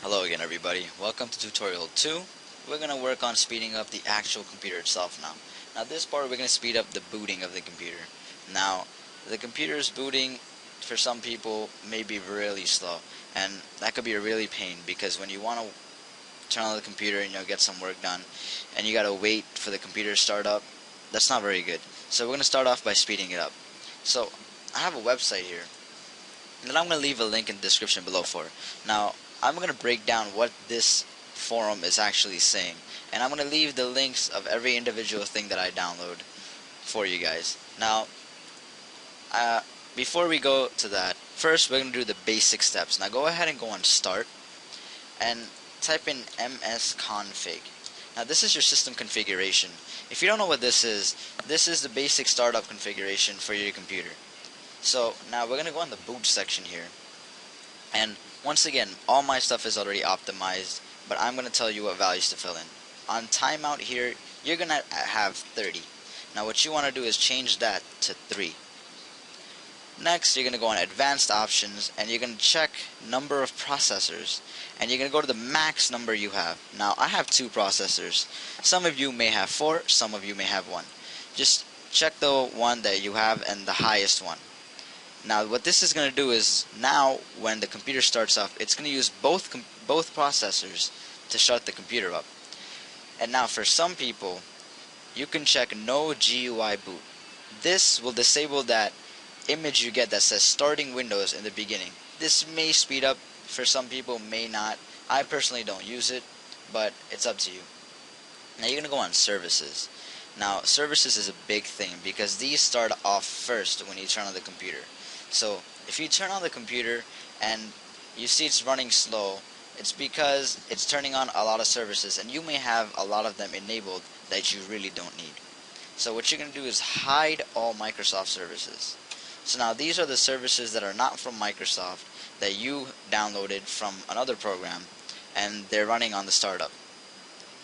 Hello again everybody, welcome to tutorial 2. We're going to work on speeding up the actual computer itself now. Now this part we're going to speed up the booting of the computer. Now the computer's booting for some people may be really slow, and that could be a really pain because when you want to turn on the computer and get some work done and you got to wait for the computer to start up, that's not very good. So we're going to start off by speeding it up. So I have a website here that I'm going to leave a link in the description below for. Now, I'm going to break down what this forum is actually saying, and I'm going to leave the links of every individual thing that I download for you guys. Now, before we go to that, first we're going to do the basic steps. Now go ahead and go on Start and type in msconfig. Now this is your system configuration. If you don't know what this is the basic startup configuration for your computer. So now we're going to go on the boot section here, and once again all my stuff is already optimized, but I'm going to tell you what values to fill in. On timeout here you're going to have 30. Now what you want to do is change that to 3. Next you're going to go on advanced options and you're going to check number of processors, and you're going to go to the max number you have. Now I have 2 processors, some of you may have 4, some of you may have 1. Just check the one that you have and the highest one. Now what this is going to do is, now when the computer starts up, it's going to use both processors to start the computer up. And now for some people, you can check no GUI boot. This will disable that image you get that says starting Windows in the beginning. This may speed up for some people, may not. I personally don't use it, but it's up to you. Now you're going to go on services. Now services is a big thing because these start off first when you turn on the computer. So if you turn on the computer and you see it's running slow, it's because it's turning on a lot of services, and you may have a lot of them enabled that you really don't need. So what you're going to do is hide all Microsoft services. So now these are the services that are not from Microsoft that you downloaded from another program, and they're running on the startup.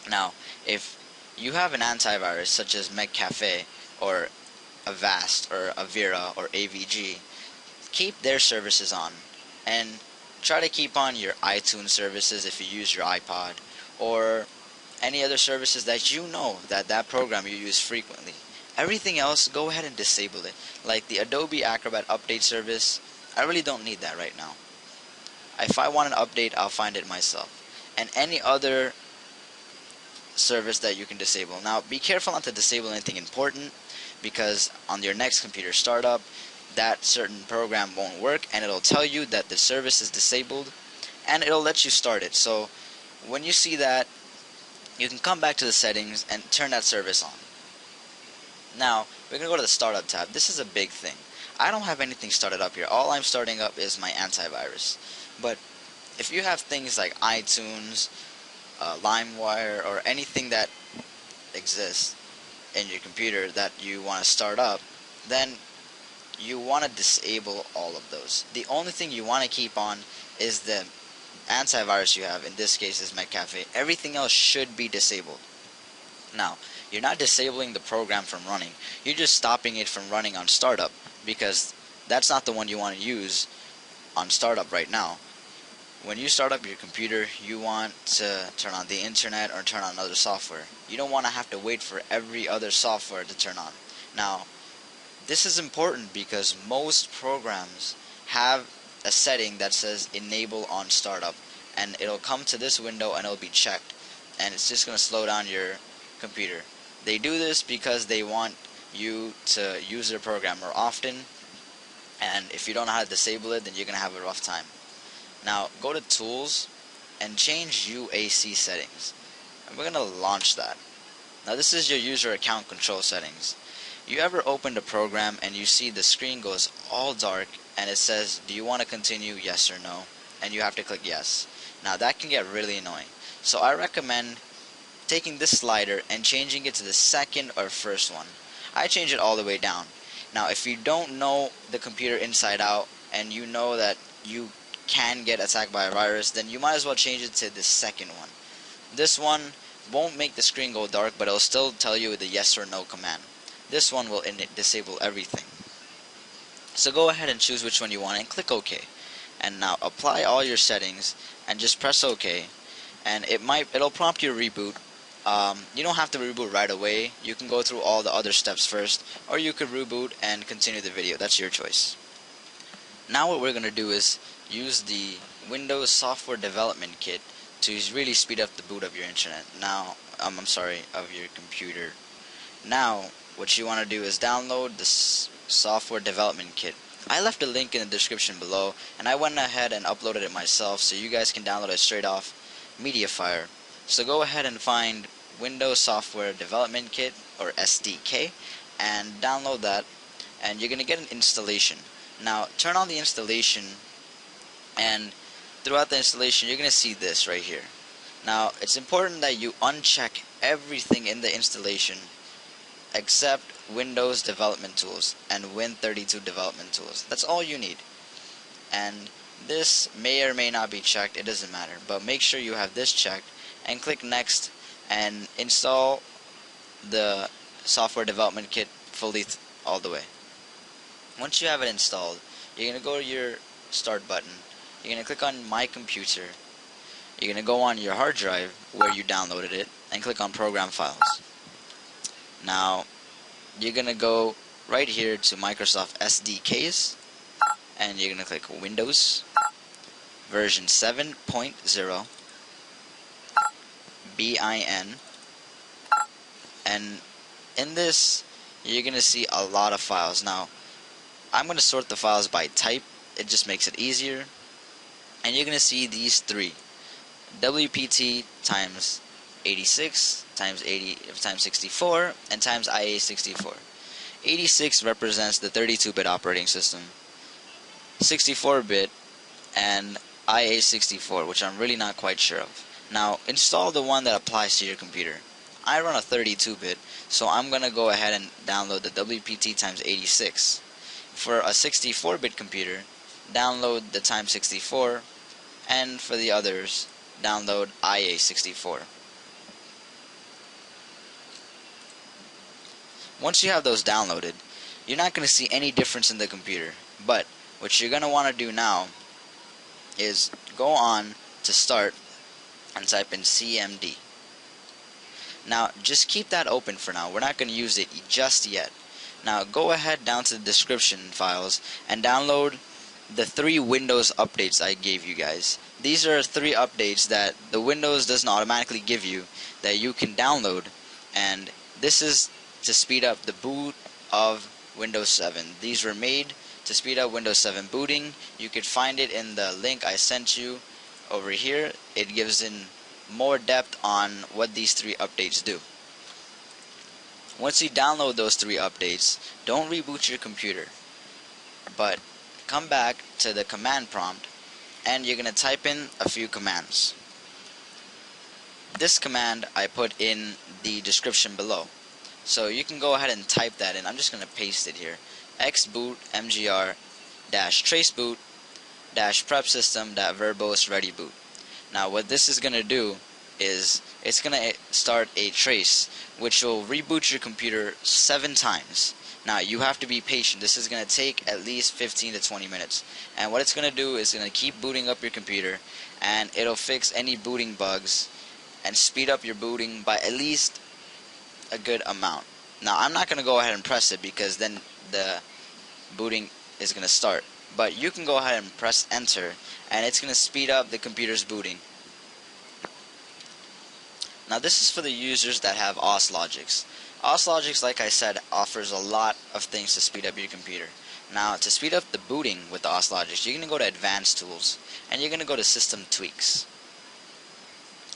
Now if you have an antivirus such as McAfee or Avast or Avira or AVG, keep their services on, and try to keep on your iTunes services if you use your iPod, or any other services that you know that program you use frequently. Everything else, go ahead and disable it. Like the Adobe Acrobat update service, I really don't need that right now. If I want an update, I'll find it myself. And any other service that you can disable. Now be careful not to disable anything important, because on your next computer startup, that certain program won't work and it'll tell you that the service is disabled, and it'll let you start it. So when you see that, you can come back to the settings and turn that service on. Now we're going to go to the startup tab. This is a big thing. I don't have anything started up here. All I'm starting up is my antivirus. But if you have things like iTunes, LimeWire, or anything that exists in your computer that you want to start up, then you want to disable all of those. The only thing you want to keep on is the antivirus you have. In this case is McAfee. Everything else should be disabled. Now you're not disabling the program from running, you're just stopping it from running on startup, because that's not the one you want to use on startup right now. When you start up your computer, you want to turn on the internet or turn on other software. You don't want to have to wait for every other software to turn on. Now this is important because most programs have a setting that says enable on startup, and it'll come to this window and it'll be checked, and it's just going to slow down your computer. They do this because they want you to use their program more often, and if you don't know how to disable it, then you're going to have a rough time. Now go to Tools and change UAC settings, and we're going to launch that. Now this is your user account control settings. You ever opened a program and you see the screen goes all dark and it says, do you want to continue, yes or no? And you have to click yes. Now that can get really annoying. So I recommend taking this slider and changing it to the second or first one. I change it all the way down. Now if you don't know the computer inside out and you know that you can get attacked by a virus, then you might as well change it to the second one. This one won't make the screen go dark, but it'll still tell you the yes or no command. This one will disable everything. So go ahead and choose which one you want and click OK. And now apply all your settings and just press OK, and it'll prompt you to reboot. You don't have to reboot right away. You can go through all the other steps first, or you could reboot and continue the video. That's your choice. Now what we're going to do is use the Windows Software Development Kit to really speed up the boot of your internet. Now, of your computer. Now, what you want to do is download the Software Development Kit. I left a link in the description below, and I went ahead and uploaded it myself, so you guys can download it straight off Mediafire. So go ahead and find Windows Software Development Kit, or SDK, and download that, and you're going to get an installation. Now, turn on the installation, and throughout the installation, you're going to see this right here. Now, it's important that you uncheck everything in the installation except Windows Development Tools and Win32 Development Tools. That's all you need. And this may or may not be checked, it doesn't matter. But make sure you have this checked, and click Next, and install the Software Development Kit fully all the way. Once you have it installed, you're going to go to your Start button. You're going to click on My Computer. You're going to go on your hard drive where you downloaded it and click on Program Files. Now, you're going to go right here to Microsoft SDKs, and you're going to click Windows version 7.0 BIN, and in this you're going to see a lot of files. Now, I'm going to sort the files by type. It just makes it easier. And you're going to see these three: WPT times 86 times 80 times 64 and times IA64. 86 represents the 32-bit operating system, 64-bit, and IA64, which I'm really not quite sure of. Now, install the one that applies to your computer. I run a 32-bit, so I'm going to go ahead and download the WPT times 86. For a 64-bit computer, download the times 64, and for the others, download IA64. Once you have those downloaded, you're not going to see any difference in the computer. But what you're going to want to do now is go on to Start and type in CMD. Now, just keep that open for now. We're not going to use it just yet. Now, go ahead down to the description files and download the 3 Windows updates I gave you guys. These are 3 updates that the Windows doesn't automatically give you that you can download, and this is to speed up the boot of Windows 7. These were made to speed up Windows 7 booting. You could find it in the link I sent you over here. It gives in more depth on what these 3 updates do. Once you download those 3 updates, don't reboot your computer, but come back to the command prompt, and you're going to type in a few commands. This command I put in the description below, so you can go ahead and type that in. I'm just going to paste it here: xboot mgr -traceboot -prep system -verbose ready boot. Now, what this is going to do is it's going to start a trace which will reboot your computer 7 times. Now, you have to be patient. This is going to take at least 15 to 20 minutes. And what it's going to do is going to keep booting up your computer, and it'll fix any booting bugs and speed up your booting by at least a good amount. Now, I'm not going to go ahead and press it because then the booting is going to start. But you can go ahead and press enter, and it's going to speed up the computer's booting. Now, this is for the users that have Auslogics. Auslogics, like I said, offers a lot of things to speed up your computer. Now, to speed up the booting with the Auslogics, you're going to go to Advanced Tools, and you're going to go to System Tweaks.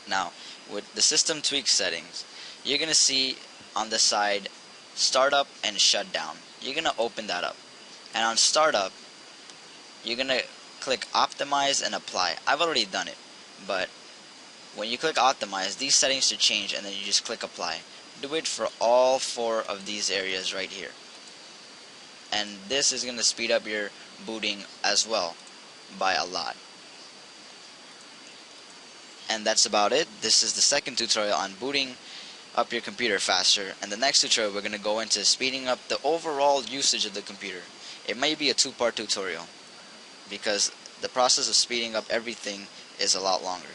Now, with the System Tweaks settings, you're going to see on the side Startup and Shutdown. You're going to open that up. And on Startup, you're going to click Optimize and Apply. I've already done it, but when you click Optimize, these settings should change, and then you just click Apply. Do it for all 4 of these areas right here. And this is going to speed up your booting as well by a lot. And that's about it. This is the second tutorial on booting up your computer faster. And the next tutorial, we're going to go into speeding up the overall usage of the computer. It may be a 2-part tutorial, because the process of speeding up everything is a lot longer.